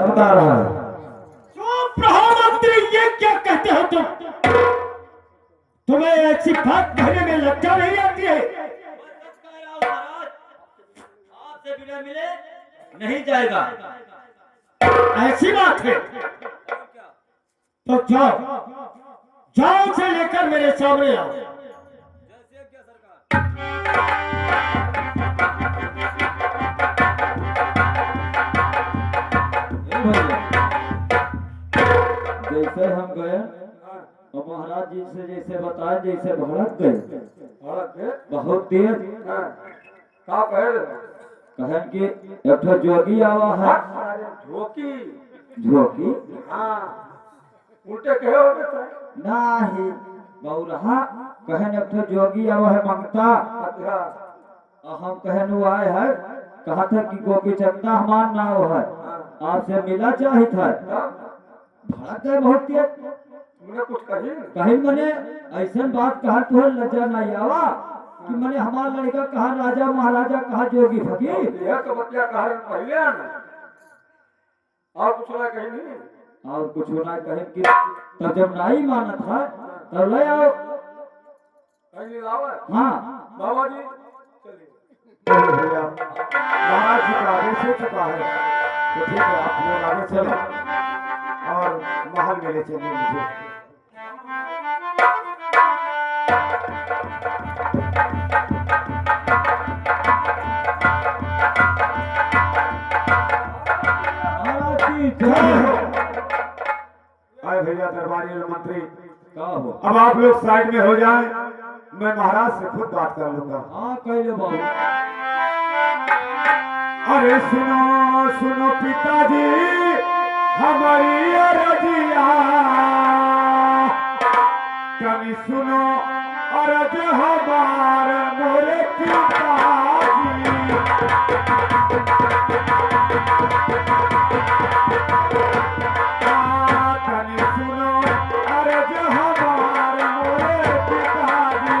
बता रहा है। चुप रहो मंत्री, ये क्या कहते हो तुम? तुम्हें ऐसी बात कहने में लज्जा नहीं आती है? आपसे बिना मिले नहीं जाएगा। ऐसी बात है तो जाओ, जाओ से लेकर मेरे सामने आओ। जैसे क्या सरकार। जैसे हम गए और महाराज जी से जैसे बताए, जैसे भड़क गए, बहुत तेज का कहे कहन कि एक ठो जोगी आवा है। झोंकी जोगी हाँ उल्टे कहे हो गए नाही बौरहा कहन एक ठो जोगी आवा है मंगता। अच्छा और हम कहन वो आए है, कहा था कि गोपी चंदा हमार नाव है, आपसे मिला चाहिए था। भड़क गए बहुत तेज। तुमने कुछ कही कहीं मने ऐसा बात कहा तो लज्जा नहीं आवा कि मने हमारा लड़का कहा राजा महाराजा कहा जोगी फकीर। यह तो बतिया कहा पहले आना और कुछ ना कही नहीं और कुछ ना कहे कि तब जब नहीं माना था तब ले आओ। कहीं लावा हाँ बाबा जी भैया महाराज जी का आदेश हो चुका है, तो ठीक है आप लोग आगे चलो और महल में ले चलिए मुझे। महाराज जी जय हो। आए भैया दरबारी और मंत्री, का हो? अब आप लोग साइड में हो जाएं, मैं महाराज से खुद बात कर लूंगा। हाँ कह लो बाबू। अरे सुनो सुनो पिताजी हमारी अरजिया, कभी सुनो अरज हमार मोरे पिताजी। कभी सुनो अरज हमार मोरे पिताजी।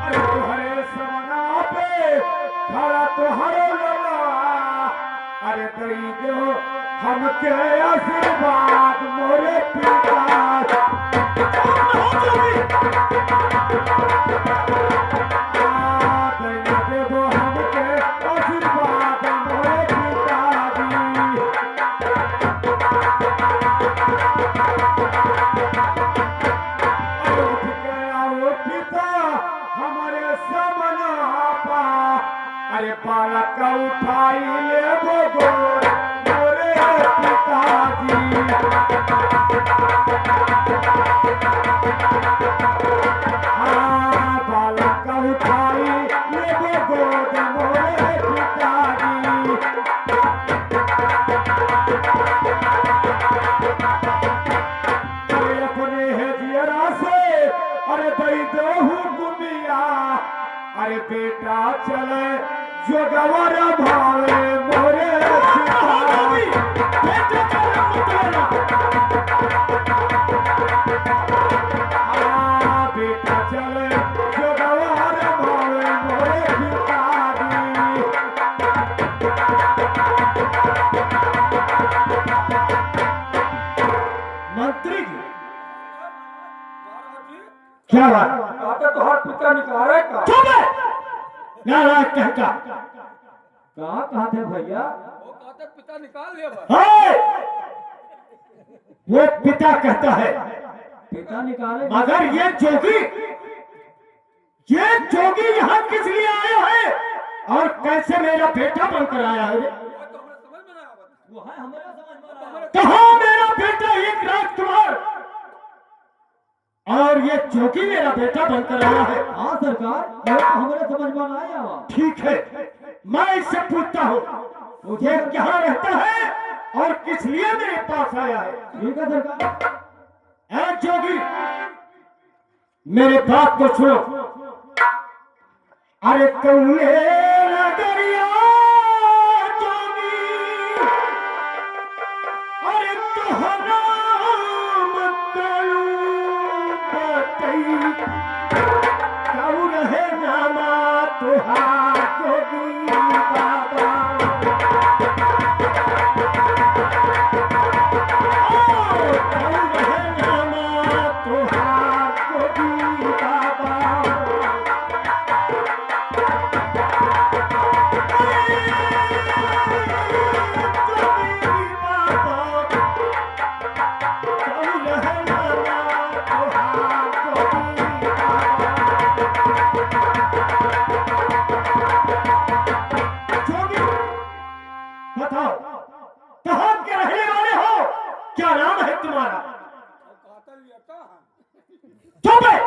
अरे तुहरे समना पे खड़ा तुहरे ललवा, अरे दई दो हमके आशीर्वाद मोरे पिता। दई देबो हमके आशीर्वाद मोरे पिताजी। उठ के आओ पिता हमारे समना पा, अरे बालक उठाई ले गोद मोरे पिताजी। हाँ बालक उठाई ले गोद मोरे पिताजी। अरे अपने हेजियरा से अरे दई देहू गुमिया, अरे बेटा चले जो गवारा भावे मोरे पिताजी। हाँ बेटा चले जो गवारा भावे मोरे पिताजी। मंत्री जी क्या बात? कहते तो हाथ पिता निकाले का चुप है नाराज कहता। कहाँ थे भैया? वो कहते पिता निकाल लिया बस। हाय! वो पिता कहता है, पिता निकाले मगर ये जोगी यहाँ किस लिए आया है और कैसे मेरा बेटा बनकर आया है? तो हमें समझ में ना आवा। वो है हमारे समझ में आ रहा है। कहाँ मेरा बेटा एक राजकुमार और ये जोगी मेरा बेटा बनकर आया है? हाँ सरकार, ये तो हमारे समझ में नहीं आवा। ठीक है, मैं इससे पूछता हूँ ये कहाँ रहता है और किस लिए मेरे पास आया है? ठीक है सरकार। ऐ जोगी मेरे बात को सुनो। अरे कौले नगरिया जोगी, अरे तोहरा मतलू बतई कौ रहे नामा तुहार। जोगी बाबा बताओ कहाँ के रहने वाले हो? क्या नाम है तुम्हारा? चुप है।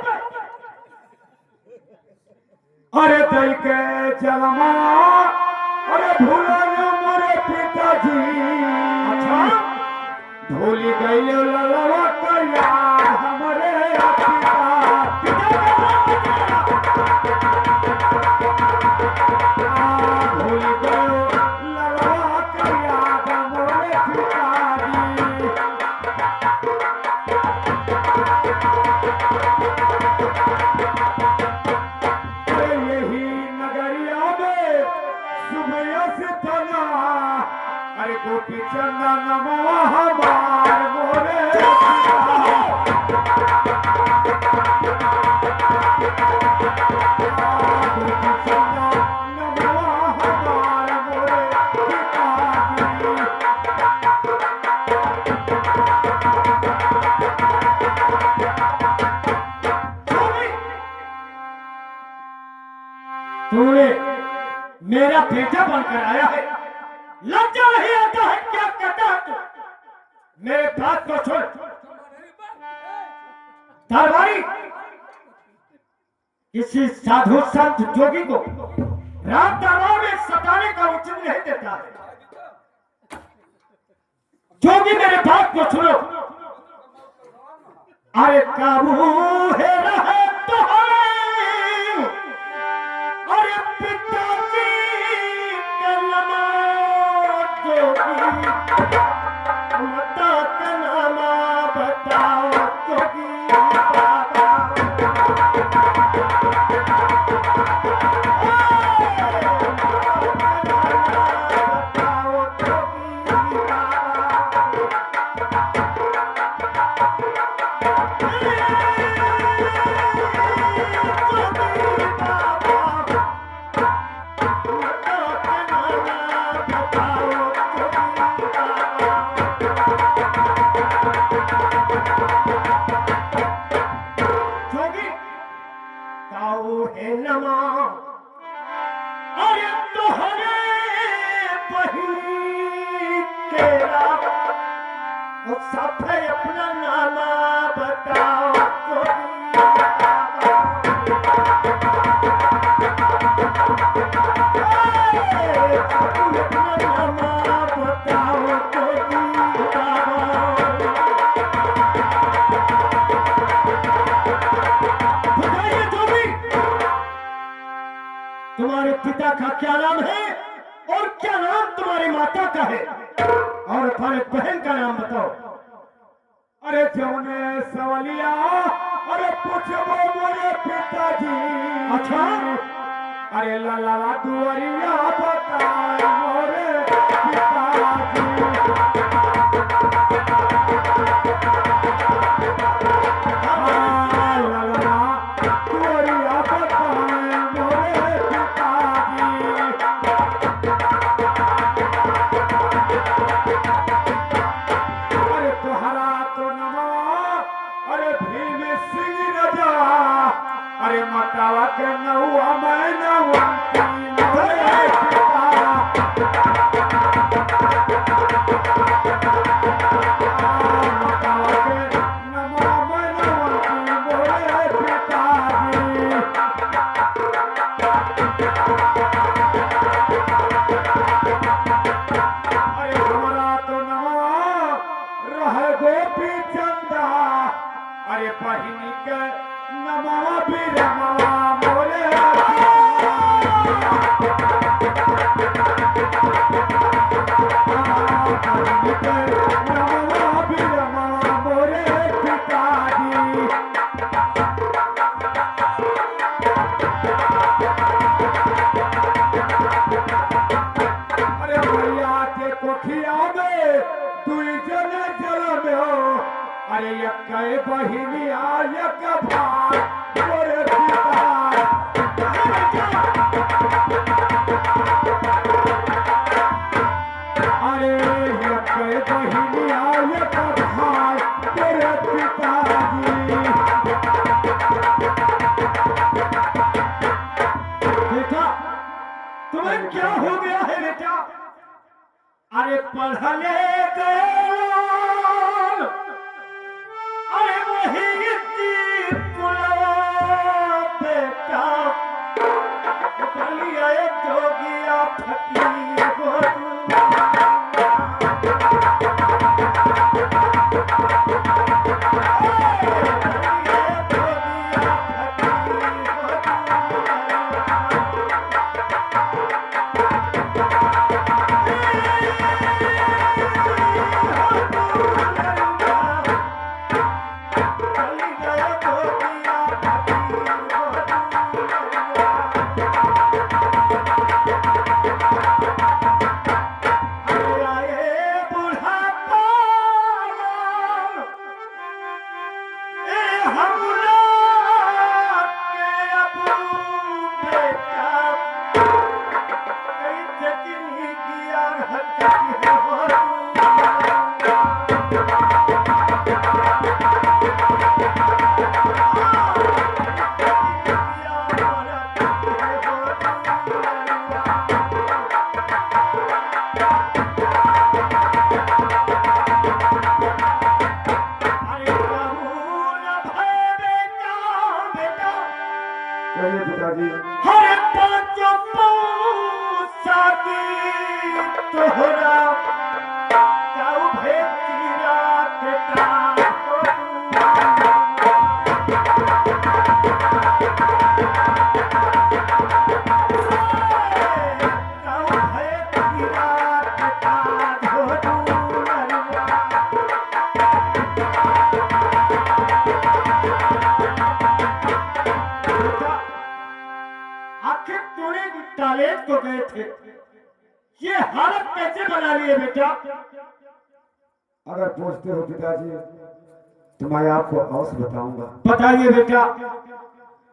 अरे दई के जलमा अरे भूलन मोरे पिताजी अच्छा भूल गई ललवा कया हमरे पिता भूल गयो ललवा कया मोरे पिताजी यही नगरिया में सुबह से तना अरे गोपी चंदन हमार मोरे गोपी चंदन हमार मोरे पिताजी तूने मेरा बेटा बनकर आया है, लज्जा नहीं आता है? क्या कहता है तू? मेरे बात को छोड़। दरबारी किसी साधु संत जोगी को रात दरबार में सताने का उचित नहीं देता है। जोगी मेरे बात को सुनो। अरे काबू है रहे तो हमें अरे पिताजी का नामा जोगी मता का नामा बताओ जोगी बाबा बताओ जोगी बाबा जोगी काऊ है नमा अरे तोहरे बही तेरा और साथ है अपना नामा बताओ जोगी बाबा। अपना नामा बताओ जोगी बाबा। बताइए जोगी तुम्हारे पिता का क्या नाम है और क्या नाम तुम्हारी माता का है और तुम्हारे बहन का नाम बताओ। अरे जौने सवलिया अरे पूछबो मोरे पिताजी अच्छा अरे लाला दुआरिया बताए मोरे पिताजी लाला दुआरिया बताए मोरे पिताजी अरे तुहरा तो नमा अरे भीम सिंह राजा अरे मतावा के नहुआ मैं नवंती मोरे पिता अरे एक बहिनिया एक भाई मोरे पिता अरे एक बहिनिया एक भाई मोरे पिताजी बेटा तुम्हें क्या हो गया है बेटा? अरे पढ़ले गए अरे वही बेटा बलिया जोगिया फकीर हो कहिए पिताजी हरे पांचों पूसा की तोहरा जाऊ भेतीरा के आखिर तूने टॉयलेट को गए थे, ये हालत कैसे बना ली है बेटा? अगर पूछते हो पिताजी तो मैं आपको अवश्य बताऊंगा। बताइए बेटा।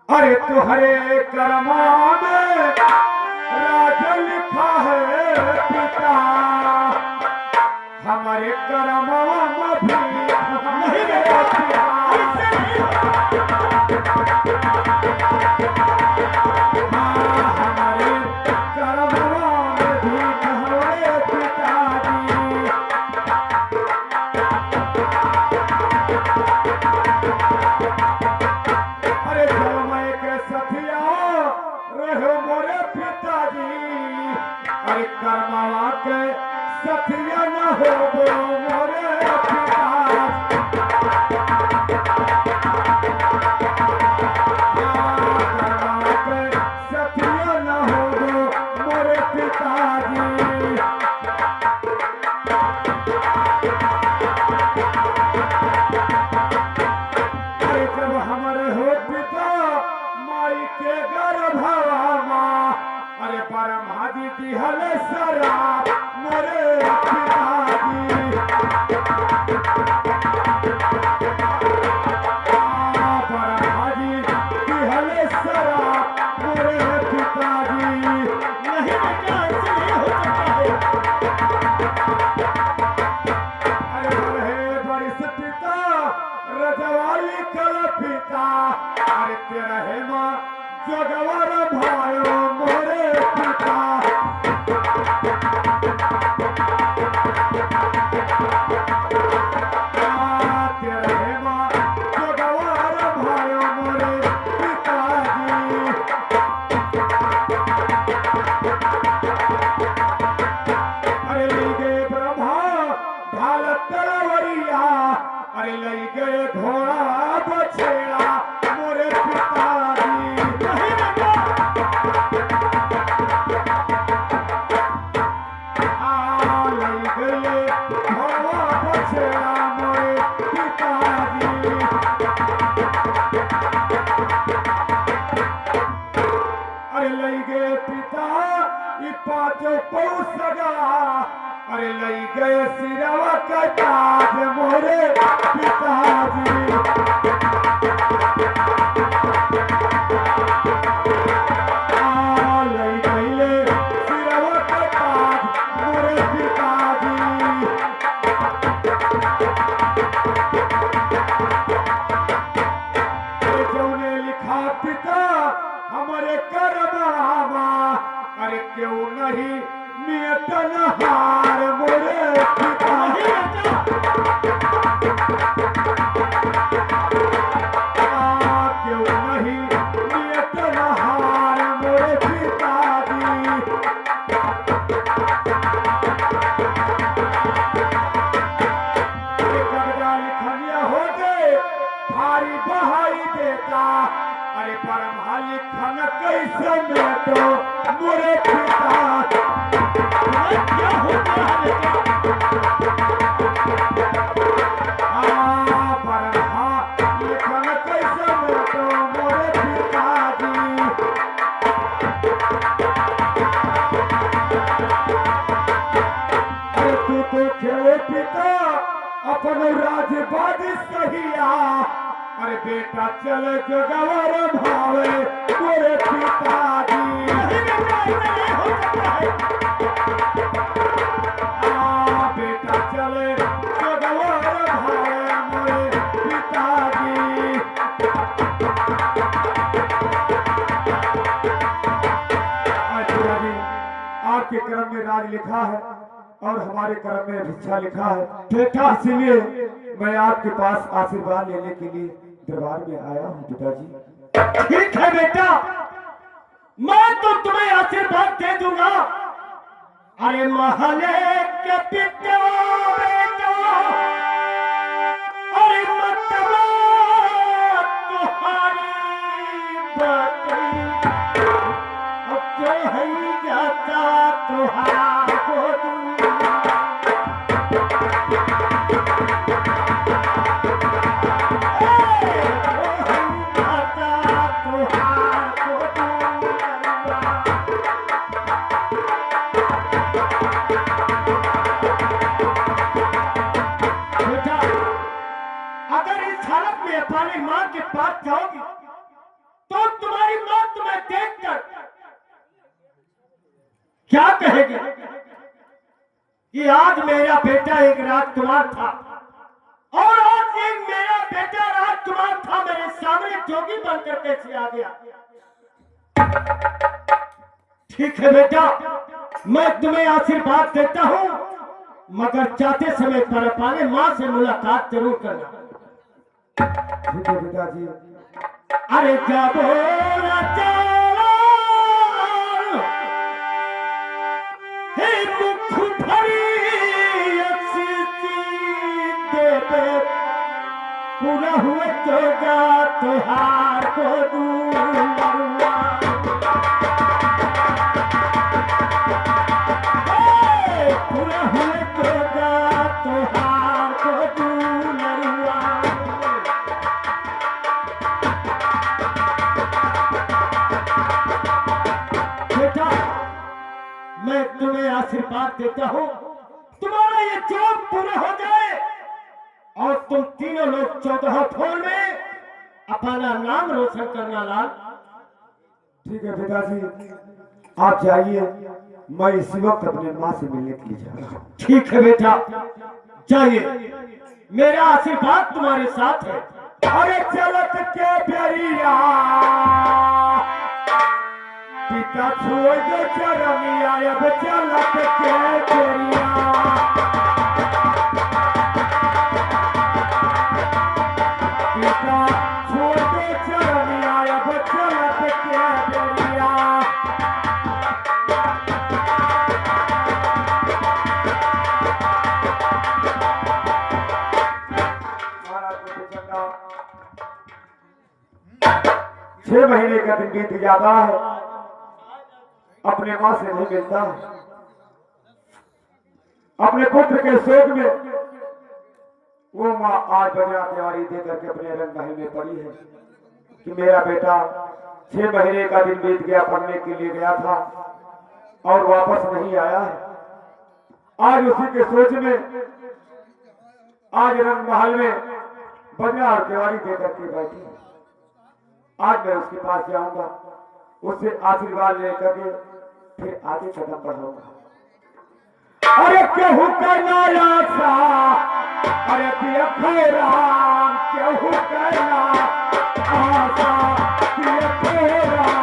अरे तुम्हारे कर्मा में राज लिखा है पिता, हमारे कर्मा में भी नहीं बेटा, पिता। ऐसे नहीं हाँ, हमारे कर्मा में भी हमारे पिताजी। अरे समय के सथिया रहो मोरे पिताजी, अरे कर्मवा के सथिया न हो मोरे पिताजी। कर्मवा के सथिया न हो मोरे पिताजी। अरे जब हमारे हो पिता माई के गर्भवा माँ, अरे ब्रह्मा जी दिहल शराब मोरे पिताजी। ब्रह्मा जी दिहल शराब मोरे पिताजी। नहीं बेटा, ऐसे नहीं हो सकता है। अरे रहे बरिस पिता रजवाली कल पिता, अरे तेरा है माँ जगवर भायो मोरे पिता। तेरा है माँ जगवर भायो मोरे पिताजी। अरे ले गए ब्रह्मा ढाल तलवरिया, अरे ले गए घोड़ा बछेड़ा मोरे पिताजी। नहीं बेटा, ले गए घोड़ा बछेड़ा मोरे पिताजी। अरे ले गए पिता ये पांचों पौसगा, अरे लई गए सिरवा का ताज मोरे पिताजी। लई गईले सिरवा का ताज मोरे पिताजी। जौने लिखा पिता हमारे करमावा, अरे क्यों नहीं मियतन हार मोरे पिताजी। क्यों नहीं मियतन हार मोरे पिताजी। कविता लिखनिया हो गए भारी बहाई देता, अरे परम लिखन कैसे में तो मोरे पिता। क्या हो गया है बेटा? लिखन कैसे में तो मोरे पिताजी। अरे तू तो खेले पिता अपन राजबाद सहिया, अरे बेटा चल जो गवर भावे मोरे पिताजी। बेटा चले जो गवर भावे मोरे पिताजी। आपके कर्म में राज लिखा है और हमारे कर्म में भिक्षा लिखा है बेटा, इसीलिए मैं आपके पास आशीर्वाद लेने के लिए दरबार में आया हूँ पिताजी। ठीक है बेटा, मैं तो तुम्हें आशीर्वाद दे दूंगा। अरे महले के पिता बेटा, अरे मतवा तुम्हारी बातें, अब जो है जाता तुहार को दूंगा। अपनी मां के पास जाओगी तो तुम्हारी मां तुम्हें देखकर क्या कहेगी कि आज मेरा बेटा एक राजकुमार था, और आज एक मेरा बेटा राजकुमार था मेरे सामने जोगी बनकर कैसे आ गया। ठीक है बेटा, मैं तुम्हें आशीर्वाद देता हूं, मगर जाते समय पर अपने मां से मुलाकात जरूर करना। ठीक है पिताजी। अरे क्या बोला चलो हे मुख भरी अक्सी देवे, पूरा हुआ तोगा तुहार को दूंगा। पूरा हुआ तोगा तुहार को दूंगा। मैं तुम्हें आशीर्वाद देता हूं, तुम्हारा ये जोग पूरा हो जाए और तुम तीनों लोग 14 फोड़ में अपना नाम रोशन करना। लाल ठीक है पिताजी, आप जाइए, मैं इसी वक्त अपने माँ से मिलने के लिए जा रहा हूँ। ठीक है बेटा, जाइए, मेरा आशीर्वाद तुम्हारे साथ है। अरे चलत के प्यारिया पिता छोड़ दो चरनिया, अब चलत के प्यारिया। पिता छोड़ दो चरनिया, अब चलत के प्यारिया। छह महीने का दिन बीत जाता है, अपने माँ से नहीं मिलता है। अपने पुत्र के शोक में वो माँ आज बजा तैयारी दे करके अपने रंग महल में पड़ी है कि मेरा बेटा 6 महीने का दिन बीत गया, पढ़ने के लिए गया था और वापस नहीं आया है। आज उसी के सोच में आज रंग महल में बजा और तिवारी दे करके बैठी है। आज मैं उसके पास जाऊंगा, उससे आशीर्वाद लेकर के फिर आगे कदम बढ़ाऊंगा। अरे केहू करना आशा, अरे देखो राम केहू करना आशा, देखो राम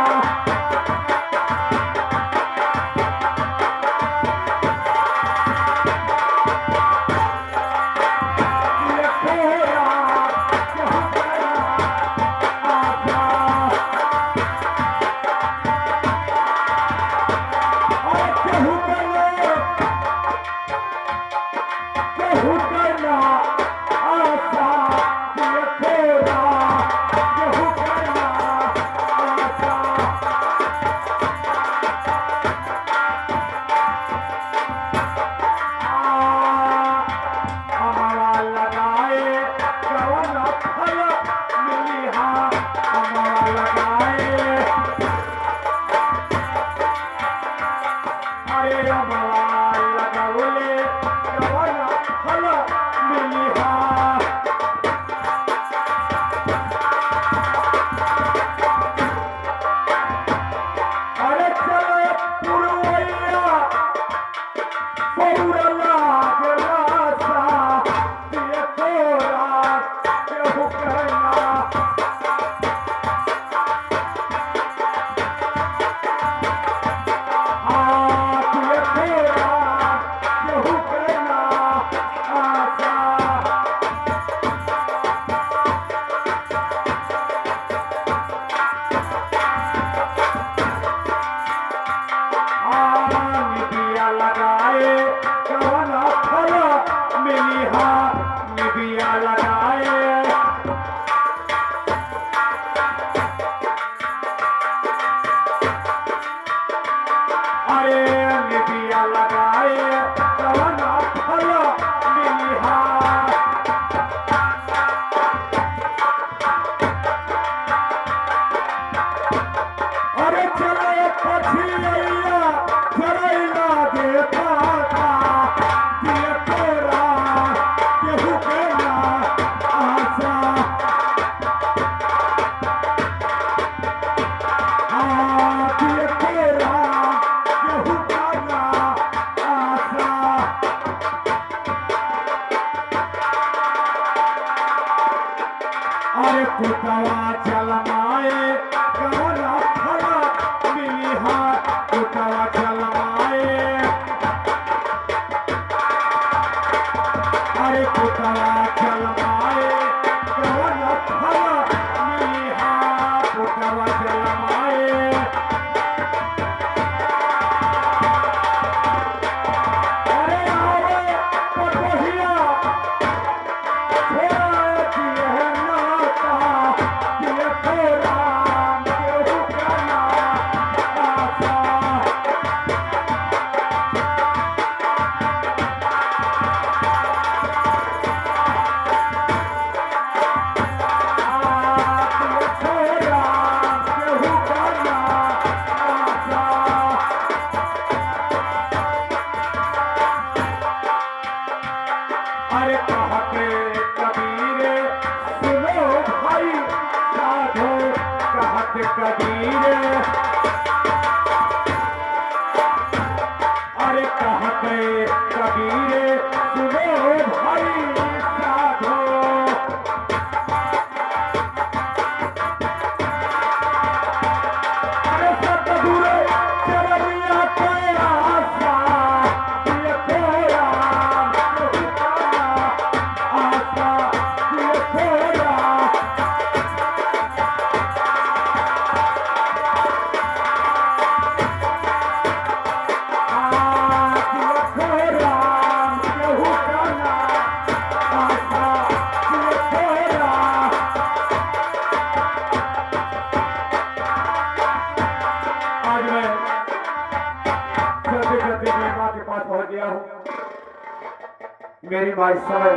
मेरी माँ इस समय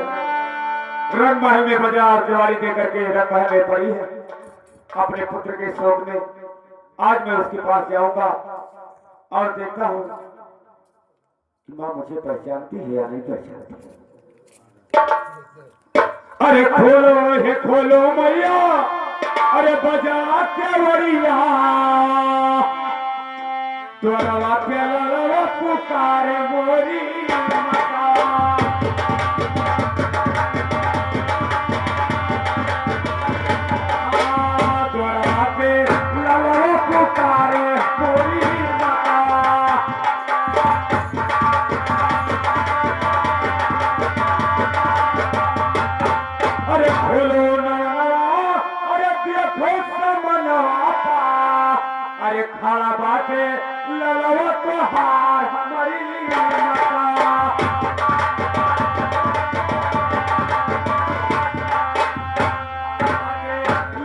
रंग महल में बाजार दिवाली देकर के रंग महल में पड़ी है अपने पुत्र के शोक में। आज मैं उसके पास जाऊंगा और देखता हूँ कि माँ मुझे पहचानती है या नहीं पहचानती है। अरे खोलो हे खोलो मैया, अरे बजा के वरिया, तोरवा पे ललवा पुकारे मोरी माता। तोरवा पे ललवा पुकारे मोरी माता। अरे खोलो नया, अरे देखो समनवा, अरे खड़ा बाटे ललवा तो हार हमारी माता।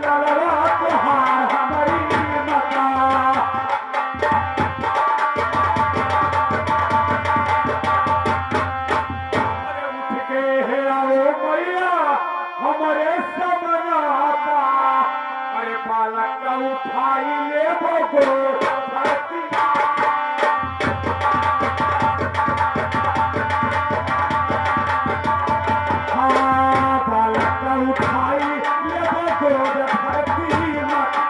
ललवा तो हार हमारी माता। अरे उठ के है आओ मैया हमारे समनाता, अरे बालक का उठाई ले बगो धरती। हाँ बालक का उठाई ले बगो धरती माता।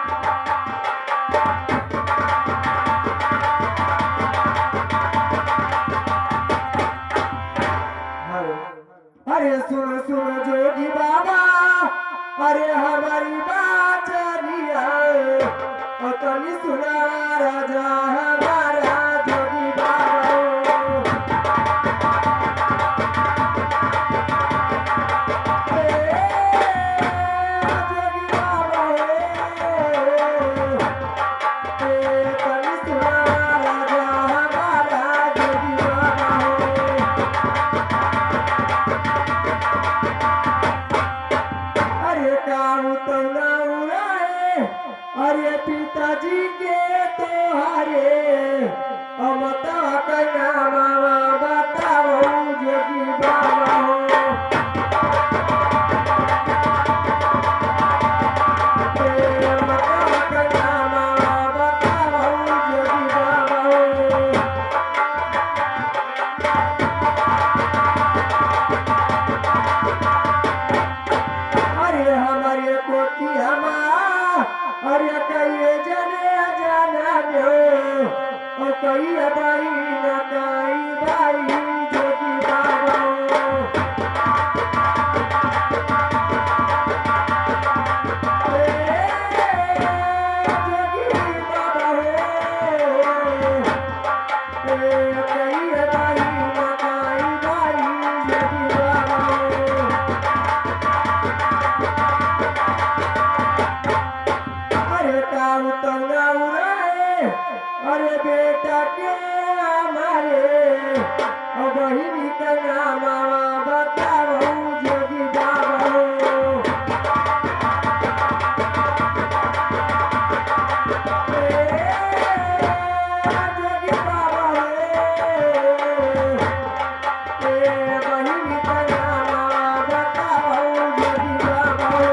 अरे सुन सुन जोगी बाबा, अरे हमारी बाचरिया, तनी सुना राजा हमारा जोगी बाबा। जोगी बाबा तनी सुना राजा हमारा जोगी बाबा। अरे काहू तो ना उड़ाए, अरे पिताजी के तोहारे, अब तक ना मामा बताओ जोगी बाबा हो। अब तक ना मामा बताओ जोगी बाबा हो। अरे हमारे कोठी हमा, अरे कई जने जाना दो, और कई बाई न कई बाई जोगी बाबा। जोगी बाबा कई बाई न कई बाई जोगी बाबा। अरे काऊ तो ना उड़ाए, अरे बेटा के हमारे, और बहिनी का नाम बताओ जोगी बाबा हो। जोगी बाबा बहिनी का नाम बताओ जोगी बाबा हो।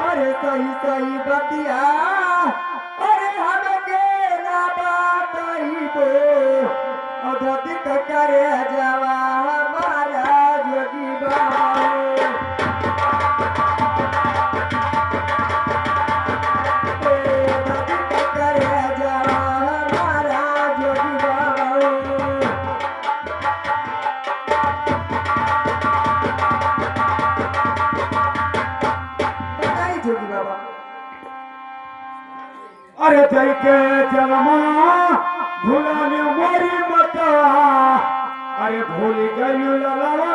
अरे सही सही बतिया, अरे हमके ना बताई दो, अधधिक करे जावा हमारा जोगी बाबा हो। अधधिक करे जावा हमारा जोगी बाबा हो। बताई जोगी बाबा। अरे जय के जलमा भुलाने मोरी मता, अरे भूल गई ललवा